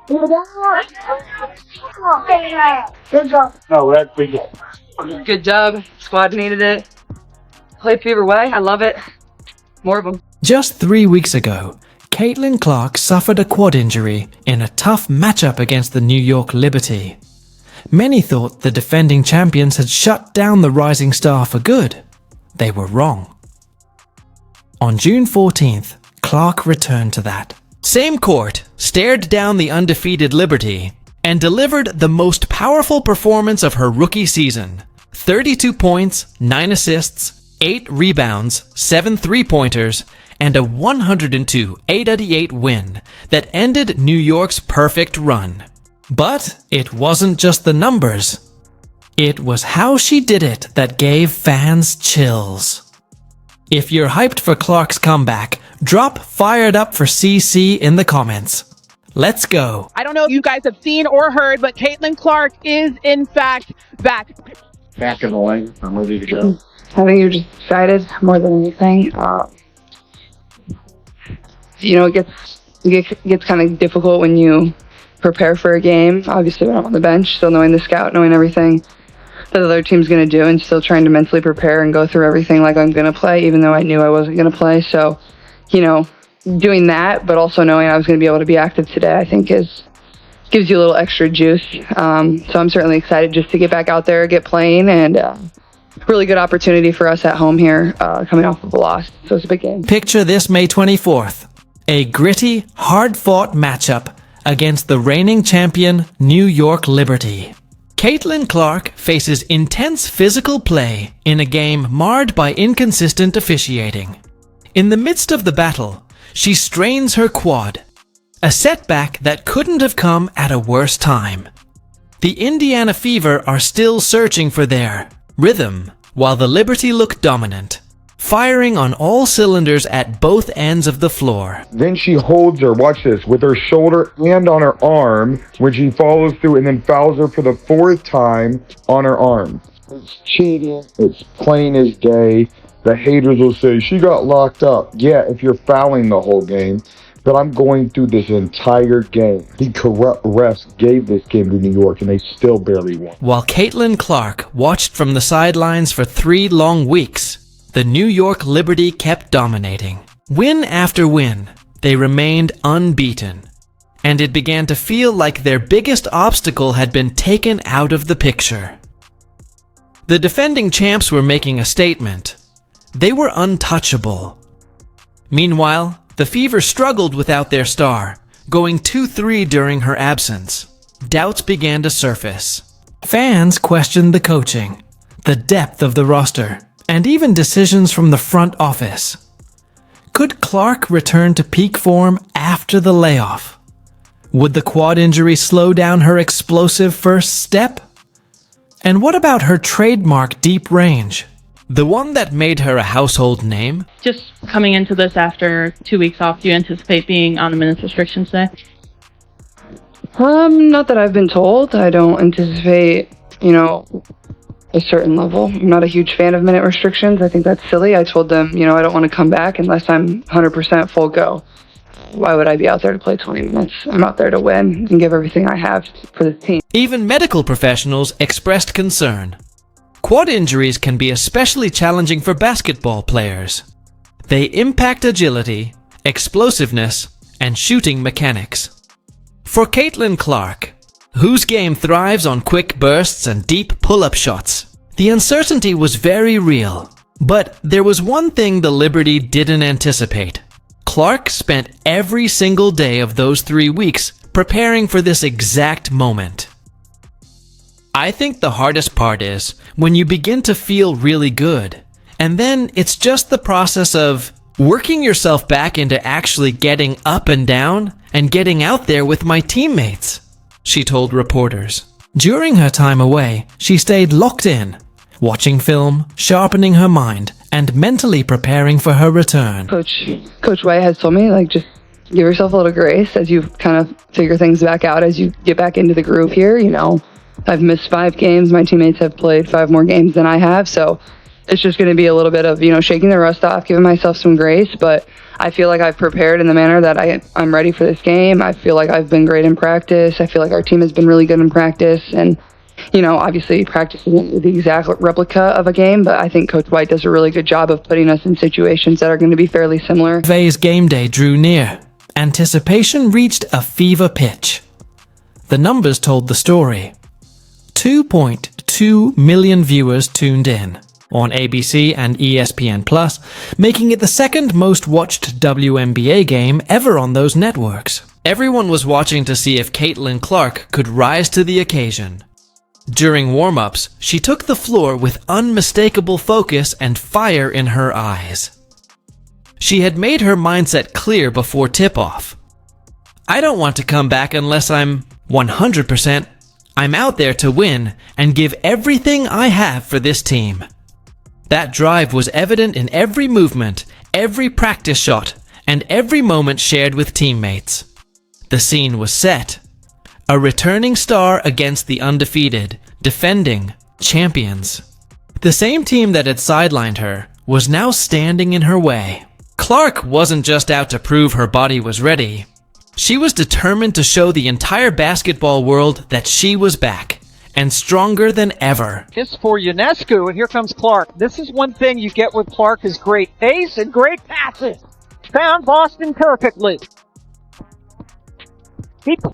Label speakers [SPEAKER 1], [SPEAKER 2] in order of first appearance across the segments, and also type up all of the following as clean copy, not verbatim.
[SPEAKER 1] No, that's big. Good job. Squad needed it. Play Fever way. I love it. More of them.
[SPEAKER 2] Just 3 weeks ago, Caitlin Clark suffered a quad injury in a tough matchup against the New York Liberty. Many thought the defending champions had shut down the rising star for good. They were wrong. On June 14th, Clark returned to that same court, stared down the undefeated Liberty, and delivered the most powerful performance of her rookie season. 32 points, 9 assists, 8 rebounds, 7 three-pointers, and a 102 888 win that ended New York's perfect run. But it wasn't just the numbers. It was how she did it that gave fans chills. If you're hyped for Clark's comeback, drop fired up for CC in the comments. Let's go.
[SPEAKER 3] I don't know if you guys have seen or heard, but Caitlin Clark is in fact back.
[SPEAKER 4] Back in the lane. I'm ready to go.
[SPEAKER 5] I think you're just excited more than anything. It gets kind of difficult when you prepare for a game. Obviously, when I'm on the bench, still knowing the scout, knowing everything that the other team's going to do, and still trying to mentally prepare and go through everything like I'm going to play, even though I knew I wasn't going to play. So, doing that, but also knowing I was going to be able to be active today, I think gives you a little extra juice. So I'm certainly excited just to get back out there, get playing, and really good opportunity for us at home here, coming off of a loss. So it's a big game.
[SPEAKER 2] Picture this May 24th, a gritty, hard-fought matchup against the reigning champion New York Liberty. Caitlin Clark faces intense physical play in a game marred by inconsistent officiating. In the midst of the battle, she strains her quad, a setback that couldn't have come at a worse time. The Indiana Fever are still searching for their rhythm, while the Liberty look dominant, firing on all cylinders at both ends of the floor.
[SPEAKER 4] Then she holds her, watch this, with her shoulder and on her arm when she follows through and then fouls her for the 4th time on her arm. It's cheating. It's plain as day. The haters will say, she got locked up. Yeah, if you're fouling the whole game. But I'm going through this entire game. The corrupt refs gave this game to New York, and they still barely won.
[SPEAKER 2] While Caitlin Clark watched from the sidelines for 3 long weeks, the New York Liberty kept dominating. Win after win, they remained unbeaten. And it began to feel like their biggest obstacle had been taken out of the picture. The defending champs were making a statement. They were untouchable. Meanwhile, the Fever struggled without their star, going 2-3 during her absence. Doubts began to surface. Fans questioned the coaching, the depth of the roster, and even decisions from the front office. Could Clark return to peak form after the layoff? Would the quad injury slow down her explosive first step? And what about her trademark deep range? The one that made her a household name?
[SPEAKER 6] Just coming into this after 2 weeks off, do you anticipate being on the minutes restriction today?
[SPEAKER 5] Not that I've been told. I don't anticipate, a certain level. I'm not a huge fan of minute restrictions. I think that's silly. I told them, I don't want to come back unless I'm 100% full go. Why would I be out there to play 20 minutes? I'm out there to win and give everything I have for the team.
[SPEAKER 2] Even medical professionals expressed concern. Quad injuries can be especially challenging for basketball players. They impact agility, explosiveness, and shooting mechanics. For Caitlin Clark, whose game thrives on quick bursts and deep pull-up shots, the uncertainty was very real. But there was one thing the Liberty didn't anticipate. Clark spent every single day of those 3 weeks preparing for this exact moment. I think the hardest part is when you begin to feel really good, and then it's just the process of working yourself back into actually getting up and down and getting out there with my teammates, she told reporters. During her time away, she stayed locked in, watching film, sharpening her mind, and mentally preparing for her return.
[SPEAKER 5] Coach White has told me, just give yourself a little grace as you kind of figure things back out, as you get back into the groove here, I've missed 5 games. My teammates have played 5 more games than I have. So it's just going to be a little bit of, shaking the rust off, giving myself some grace. But I feel like I've prepared in the manner that I'm ready for this game. I feel like I've been great in practice. I feel like our team has been really good in practice. And, you know, obviously practice isn't the exact replica of a game, but I think Coach White does a really good job of putting us in situations that are going to be fairly similar.
[SPEAKER 2] McVay's game day drew near. Anticipation reached a fever pitch. The numbers told the story. 2.2 million viewers tuned in on ABC and ESPN+, making it the second most watched WNBA game ever on those networks. Everyone was watching to see if Caitlin Clark could rise to the occasion. During warm-ups, she took the floor with unmistakable focus and fire in her eyes. She had made her mindset clear before tip-off. I don't want to come back unless I'm 100%. I'm out there to win and give everything I have for this team. That drive was evident in every movement, every practice shot, and every moment shared with teammates. The scene was set. A returning star against the undefeated, defending champions. The same team that had sidelined her was now standing in her way. Clark wasn't just out to prove her body was ready. She was determined to show the entire basketball world that she was back, and stronger than ever.
[SPEAKER 7] Kiss for UNESCO, and here comes Clark. This is one thing you get with Clark is great pace and great passes. Found Boston perfectly.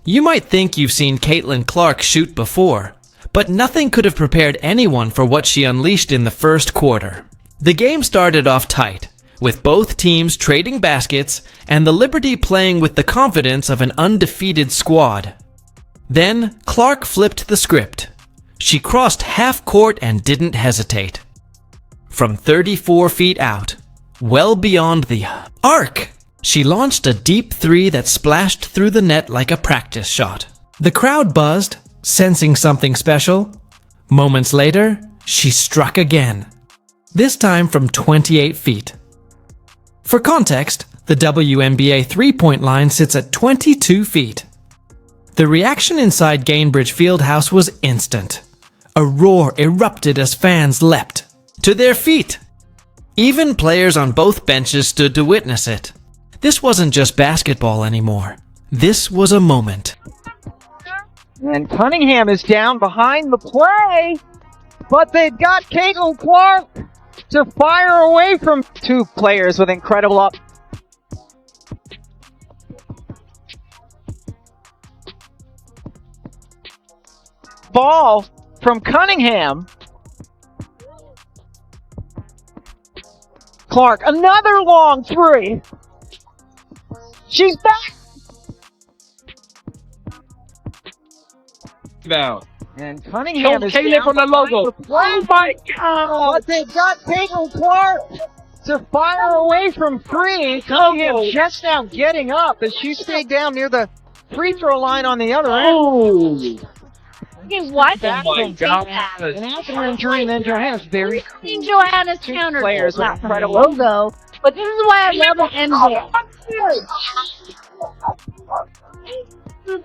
[SPEAKER 2] You might think you've seen Caitlin Clark shoot before, but nothing could have prepared anyone for what she unleashed in the first quarter. The game started off tight, with both teams trading baskets and the Liberty playing with the confidence of an undefeated squad. Then, Clark flipped the script. She crossed half court and didn't hesitate. From 34 feet out, well beyond the arc, she launched a deep three that splashed through the net like a practice shot. The crowd buzzed, sensing something special. Moments later, she struck again, this time from 28 feet. For context, the WNBA three-point line sits at 22 feet. The reaction inside Gainbridge Fieldhouse was instant. A roar erupted as fans leapt to their feet. Even players on both benches stood to witness it. This wasn't just basketball anymore. This was a moment.
[SPEAKER 7] And Cunningham is down behind the play, but they've got Caitlin Clark to fire away from two players with incredible up. Ball from Cunningham. Clark, another long three. She's back.
[SPEAKER 8] Down.
[SPEAKER 7] And Cunningham is
[SPEAKER 8] Caleb
[SPEAKER 7] down
[SPEAKER 8] on the logo.
[SPEAKER 7] Oh my God! But they've got Caitlin Clark to fire away from three. Cunningham just now getting up as she stayed down near the free throw line on the other end.
[SPEAKER 9] What?
[SPEAKER 8] Oh my God.
[SPEAKER 7] And after injury, and then Johannes very cool.
[SPEAKER 9] Johannes countered
[SPEAKER 7] Players with
[SPEAKER 9] not from the
[SPEAKER 7] incredible
[SPEAKER 9] logo, but this is why I love the NBA.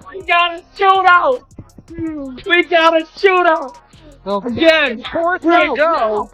[SPEAKER 8] We got a shootout. We got a shootout.
[SPEAKER 7] Again, fourth to go.